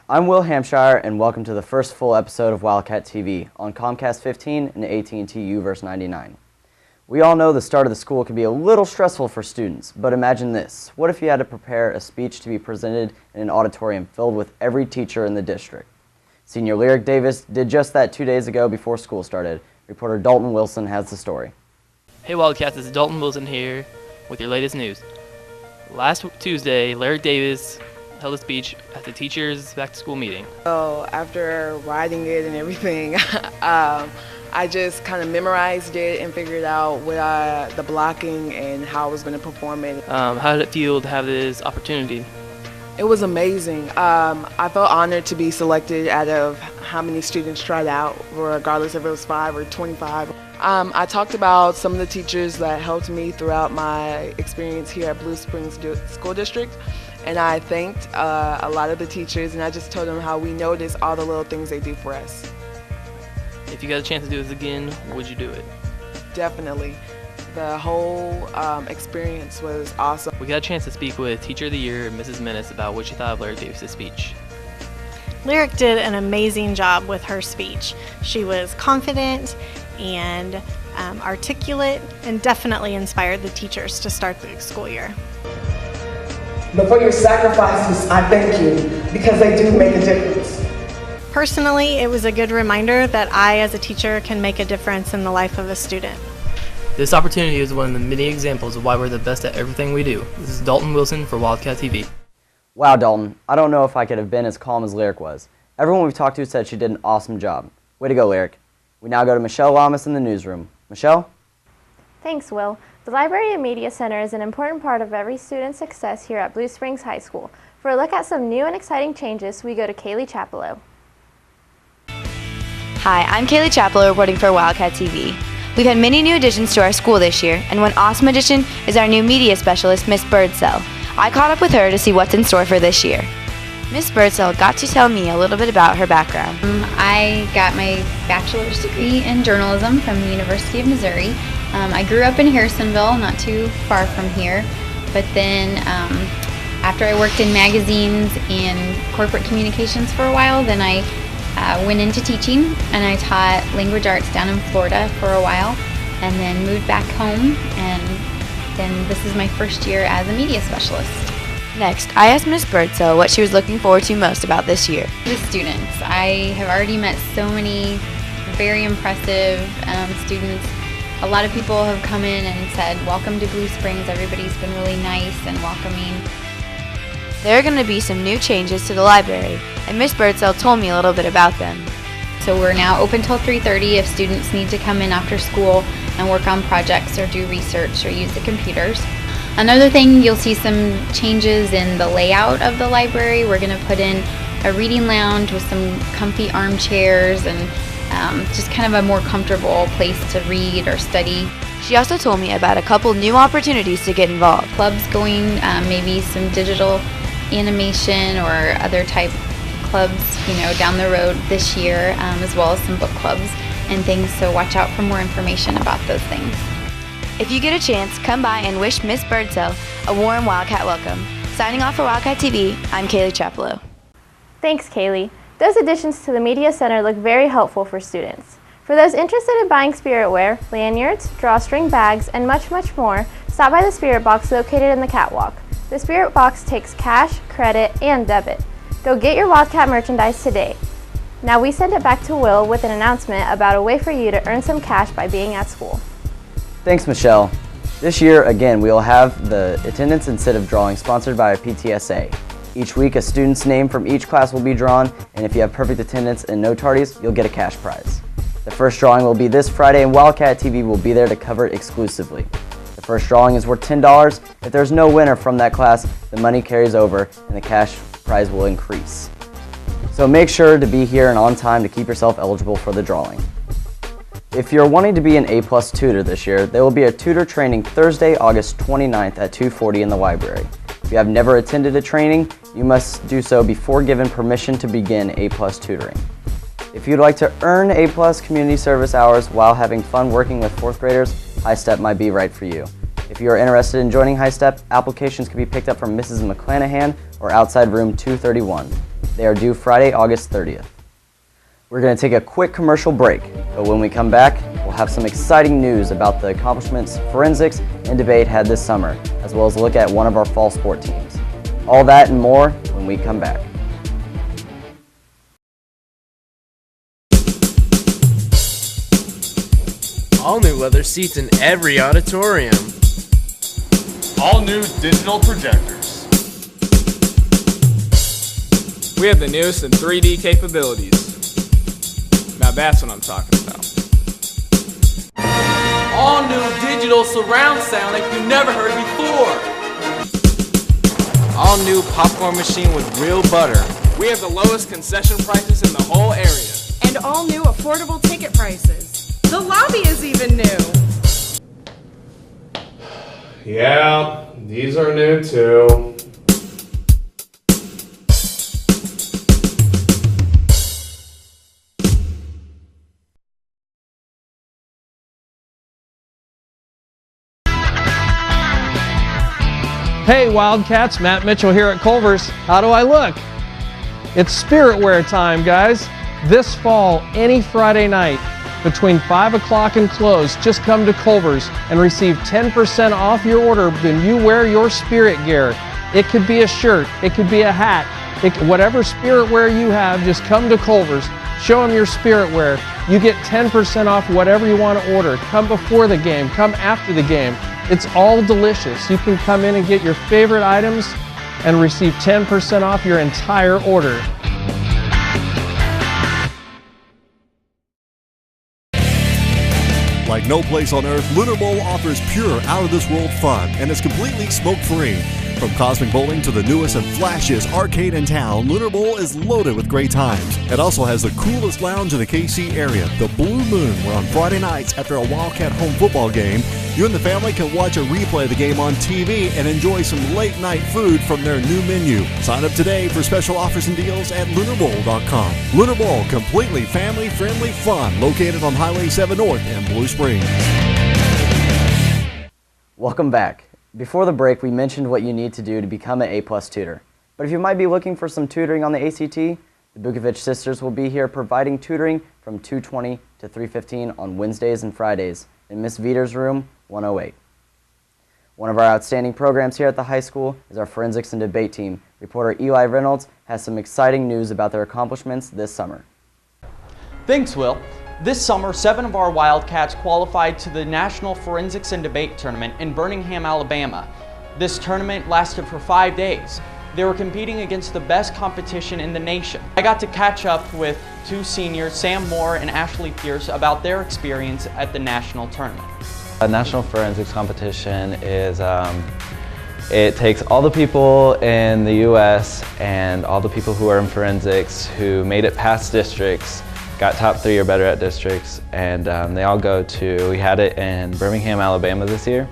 I'm Will Hampshire, and welcome to the first full episode of Wildcat TV on Comcast 15 and AT&T U-verse 99. We all know the start of the school can be a little stressful for students, but imagine this. What if you had to prepare a speech to be presented in an auditorium filled with every teacher in the district? Senior Lyric Davis did just that 2 days ago before school started. Reporter Dalton Wilson has the story. Hey Wildcats, this is Dalton Wilson here with your latest news. Last Tuesday, Lyric Davis held a speech at the teachers' back-to-school meeting. So after writing it and everything, I just kind of memorized it and figured out what the blocking and how I was going to perform it. How did it feel to have this opportunity? It was amazing. I felt honored to be selected out of how many students tried out, regardless if it was 5 or 25. I talked about some of the teachers that helped me throughout my experience here at Blue Springs School District, and I thanked a lot of the teachers, and I just told them how we notice all the little things they do for us. If you got a chance to do this again, would you do it? Definitely. The whole experience was awesome. We got a chance to speak with Teacher of the Year, Mrs. Menace, about what she thought of Lyric Davis' speech. Lyric did an amazing job with her speech. She was confident and articulate, and definitely inspired the teachers to start the school year. But for your sacrifices, I thank you, because they do make a difference. Personally, it was a good reminder that I, as a teacher, can make a difference in the life of a student. This opportunity is one of the many examples of why we're the best at everything we do. This is Dalton Wilson for Wildcat TV. Wow, Dalton, I don't know if I could have been as calm as Lyric was. Everyone we've talked to said she did an awesome job. Way to go, Lyric. We now go to Michelle Lamas in the newsroom. Michelle? Thanks, Will. The Library and Media Center is an important part of every student's success here at Blue Springs High School. For a look at some new and exciting changes, we go to Kaylee Chapello. Hi, I'm Kaylee Chapello reporting for Wildcat TV. We've had many new additions to our school this year, and one awesome addition is our new media specialist, Miss Birdsell. I caught up with her to see what's in store for this year. Miss Birdsell got to tell me a little bit about her background. I got my bachelor's degree in journalism from the University of Missouri. I grew up in Harrisonville, not too far from here, but then after I worked in magazines and corporate communications for a while, then I went into teaching, and I taught language arts down in Florida for a while, and then moved back home, and then this is my first year as a media specialist. Next, I asked Miss Birdsell what she was looking forward to most about this year. The students. I have already met so many very impressive students. A lot of people have come in and said, welcome to Blue Springs. Everybody's been really nice and welcoming. There are going to be some new changes to the library, and Miss Birdsell told me a little bit about them. So we're now open till 3:30 if students need to come in after school and work on projects or do research or use the computers. Another thing, you'll see some changes in the layout of the library. We're going to put in a reading lounge with some comfy armchairs and just kind of a more comfortable place to read or study. She also told me about a couple new opportunities to get involved. Clubs going, maybe some digital animation or other type clubs, down the road this year, as well as some book clubs and things, so watch out for more information about those things. If you get a chance, come by and wish Miss Birdsell a warm Wildcat welcome. Signing off for Wildcat TV, I'm Kaylee Chapello. Thanks, Kaylee. Those additions to the Media Center look very helpful for students. For those interested in buying spirit wear, lanyards, drawstring bags, and much, much more, stop by the Spirit Box located in the catwalk. The Spirit Box takes cash, credit, and debit. Go get your Wildcat merchandise today. Now we send it back to Will with an announcement about a way for you to earn some cash by being at school. Thanks, Michelle. This year, again, we will have the attendance incentive drawing sponsored by our PTSA. Each week, a student's name from each class will be drawn, and if you have perfect attendance and no tardies, you'll get a cash prize. The first drawing will be this Friday, and Wildcat TV will be there to cover it exclusively. The first drawing is worth $10. If there's no winner from that class, the money carries over, and the cash prize will increase. So make sure to be here and on time to keep yourself eligible for the drawing. If you're wanting to be an A+ tutor this year, there will be a tutor training Thursday, August 29th at 2:40 in the library. If you have never attended a training, you must do so before given permission to begin A+ tutoring. If you'd like to earn A+ community service hours while having fun working with 4th graders, High Step might be right for you. If you are interested in joining High Step, applications can be picked up from Mrs. McClanahan or outside room 231. They are due Friday, August 30th. We're going to take a quick commercial break, but when we come back, we'll have some exciting news about the accomplishments forensics and debate had this summer, as well as a look at one of our fall sport teams. All that and more when we come back. All new leather seats in every auditorium. All new digital projectors. We have the newest in 3D capabilities. Now that's what I'm talking about. All new digital surround sound like you've never heard before. All new popcorn machine with real butter. We have the lowest concession prices in the whole area. And all new affordable ticket prices. The lobby is even new. Yeah, these are new too. Hey Wildcats, Matt Mitchell here at Culver's. How do I look? It's Spirit Wear time, guys. This fall, any Friday night, between 5 o'clock and close, just come to Culver's and receive 10% off your order when you wear your Spirit gear. It could be a shirt, it could be a hat, whatever Spirit Wear you have, just come to Culver's, show them your Spirit Wear. You get 10% off whatever you want to order. Come before the game, come after the game. It's all delicious. You can come in and get your favorite items and receive 10% off your entire order. Like no place on earth, Lunar Bowl offers pure, out-of-this-world fun and is completely smoke-free. From cosmic bowling to the newest and flashiest arcade in town, Lunar Bowl is loaded with great times. It also has the coolest lounge in the KC area, the Blue Moon, where on Friday nights after a Wildcat home football game, you and the family can watch a replay of the game on TV and enjoy some late-night food from their new menu. Sign up today for special offers and deals at lunarbowl.com. Lunar Bowl, completely family-friendly fun, located on Highway 7 North in Blue Springs. Welcome back. Before the break, we mentioned what you need to do to become an A+ tutor. But if you might be looking for some tutoring on the ACT, the Bukovich sisters will be here providing tutoring from 2:20 to 3:15 on Wednesdays and Fridays in Miss Viter's room 108. One of our outstanding programs here at the high school is our forensics and debate team. Reporter Eli Reynolds has some exciting news about their accomplishments this summer. Thanks, Will. This summer, 7 of our Wildcats qualified to the National Forensics and Debate Tournament in Birmingham, Alabama. This tournament lasted for 5 days. They were competing against the best competition in the nation. I got to catch up with 2 seniors, Sam Moore and Ashley Pierce, about their experience at the national tournament. A national forensics competition is, it takes all the people in the U.S. and all the people who are in forensics who made it past districts, got top 3 or better at districts, and they all go to, we had it in Birmingham, Alabama this year.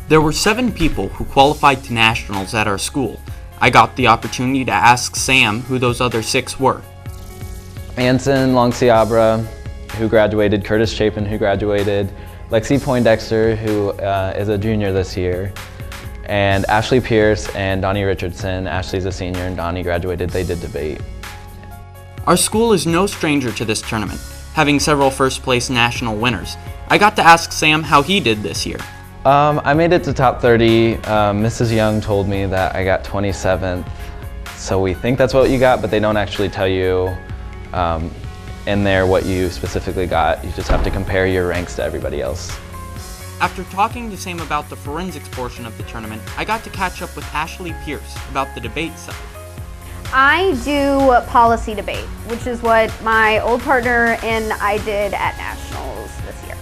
There were 7 people who qualified to nationals at our school. I got the opportunity to ask Sam who those other 6 were. Anson Longciabra, who graduated, Curtis Chapin, who graduated, Lexi Poindexter, who is a junior this year, and Ashley Pierce and Donnie Richardson. Ashley's a senior and Donnie graduated. They did debate. Our school is no stranger to this tournament, having several first-place national winners. I got to ask Sam how he did this year. I made it to top 30. Mrs. Young told me that I got 27th, so we think that's what you got, but they don't actually tell you in there what you specifically got. You just have to compare your ranks to everybody else. After talking to Sam about the forensics portion of the tournament, I got to catch up with Ashley Pierce about the debate side. I do policy debate, which is what my old partner and I did at nationals this year.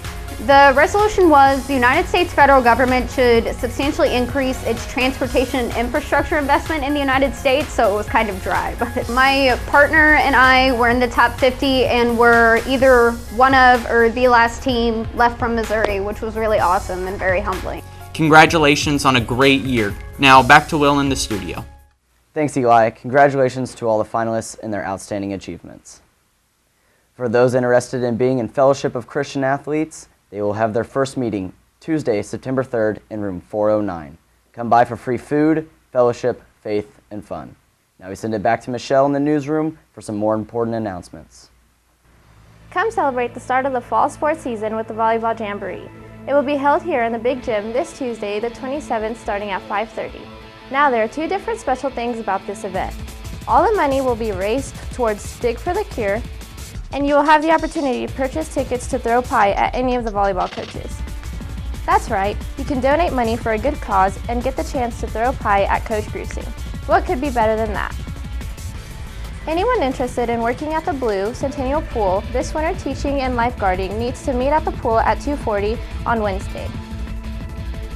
The resolution was the United States federal government should substantially increase its transportation and infrastructure investment in the United States, so it was kind of dry. But my partner and I were in the top 50 and were either one of or the last team left from Missouri, which was really awesome and very humbling. Congratulations on a great year. Now back to Will in the studio. Thanks, Eli. Congratulations to all the finalists and their outstanding achievements. For those interested in being in Fellowship of Christian Athletes, they will have their first meeting Tuesday, September 3rd in room 409. Come by for free food, fellowship, faith, and fun. Now we send it back to Michelle in the newsroom for some more important announcements. Come celebrate the start of the fall sports season with the Volleyball Jamboree. It will be held here in the Big Gym this Tuesday, the 27th, starting at 5:30. Now there are two different special things about this event. All the money will be raised towards Dig for the Cure, and you will have the opportunity to purchase tickets to throw pie at any of the volleyball coaches. That's right, you can donate money for a good cause and get the chance to throw pie at Coach Grusing. What could be better than that? Anyone interested in working at the Blue Centennial Pool this winter teaching and lifeguarding needs to meet at the pool at 2:40 on Wednesday.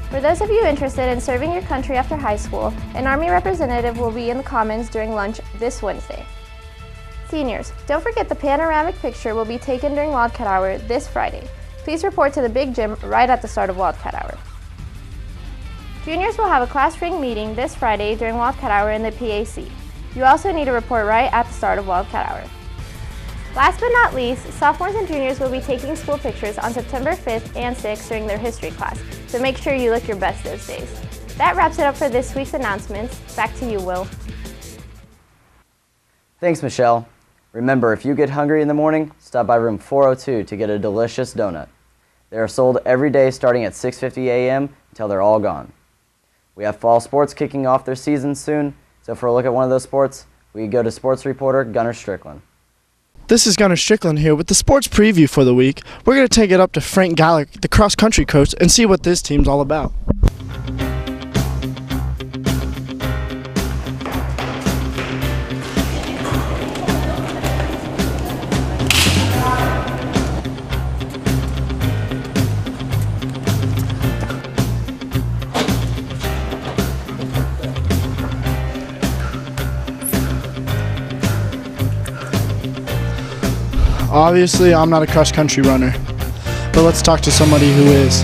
For those of you interested in serving your country after high school, an Army representative will be in the Commons during lunch this Wednesday. Seniors, don't forget the panoramic picture will be taken during Wildcat Hour this Friday. Please report to the Big Gym right at the start of Wildcat Hour. Juniors will have a class ring meeting this Friday during Wildcat Hour in the PAC. You also need to report right at the start of Wildcat Hour. Last but not least, sophomores and juniors will be taking school pictures on September 5th and 6th during their history class, so make sure you look your best those days. That wraps it up for this week's announcements. Back to you, Will. Thanks, Michelle. Remember, if you get hungry in the morning, stop by room 402 to get a delicious donut. They are sold every day starting at 6:50 a.m. until they're all gone. We have fall sports kicking off their season soon, so for a look at one of those sports, we go to sports reporter Gunnar Strickland. This is Gunnar Strickland here with the sports preview for the week. We're going to take it up to Frank Gallick, the cross-country coach, and see what this team's all about. Obviously, I'm not a cross-country runner, but let's talk to somebody who is.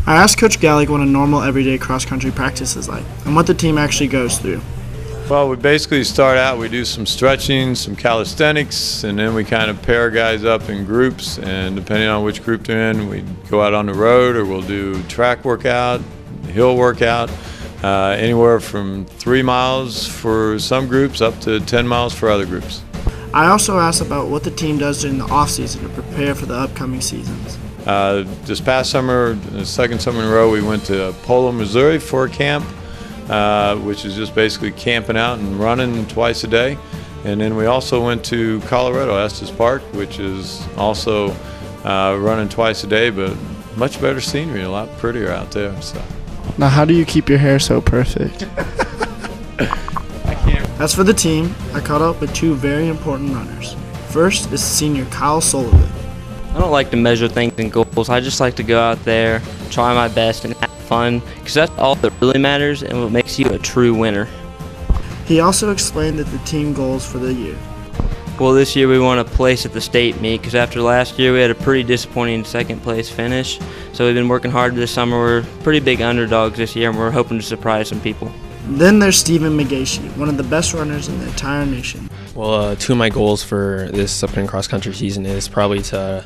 I asked Coach Gallick what a normal everyday cross-country practice is like and what the team actually goes through. Well, we basically start out, we do some stretching, some calisthenics, and then we kind of pair guys up in groups, and depending on which group they're in, we go out on the road or we'll do track workout, hill workout. Anywhere from 3 miles for some groups up to 10 miles for other groups. I also asked about what the team does during the off-season to prepare for the upcoming seasons. This past summer, the second summer in a row, we went to Polo, Missouri for a camp, which is just basically camping out and running twice a day. And then we also went to Colorado, Estes Park, which is also running twice a day, but much better scenery, a lot prettier out there. So. Now, how do you keep your hair so perfect? I can't. As for the team, I caught up with two very important runners. First is senior Kyle Sullivan. I don't like to measure things in goals. I just like to go out there, try my best, and have fun, because that's all that really matters and what makes you a true winner. He also explained that the team goals for the year. Well, this year we want a place at the state meet, because after last year we had a pretty disappointing second place finish. So we've been working hard this summer. We're pretty big underdogs this year, and we're hoping to surprise some people. Then there's Stephen McGashey, one of the best runners in the entire nation. Well, two of my goals for this upcoming cross-country season is probably to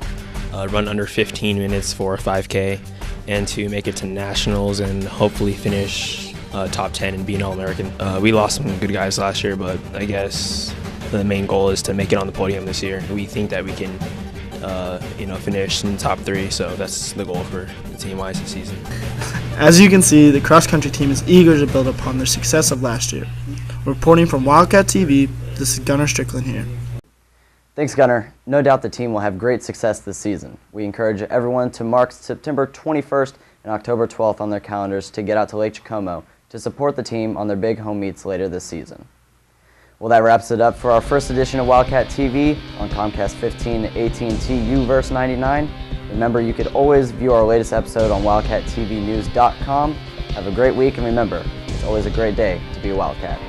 run under 15 minutes for a 5K and to make it to nationals and hopefully finish top 10 and be an All-American. We lost some good guys last year, but I guess the main goal is to make it on the podium this year. We think that we can finish in the top 3, so that's the goal for the team-wise this season. As you can see, the cross-country team is eager to build upon their success of last year. Reporting from Wildcat TV, this is Gunnar Strickland here. Thanks, Gunnar. No doubt the team will have great success this season. We encourage everyone to mark September 21st and October 12th on their calendars to get out to Lake Chicomo to support the team on their big home meets later this season. Well, that wraps it up for our first edition of Wildcat TV on Comcast 15 AT&T U-verse 99. Remember, you could always view our latest episode on WildcatTVnews.com. Have a great week, and remember, it's always a great day to be a Wildcat.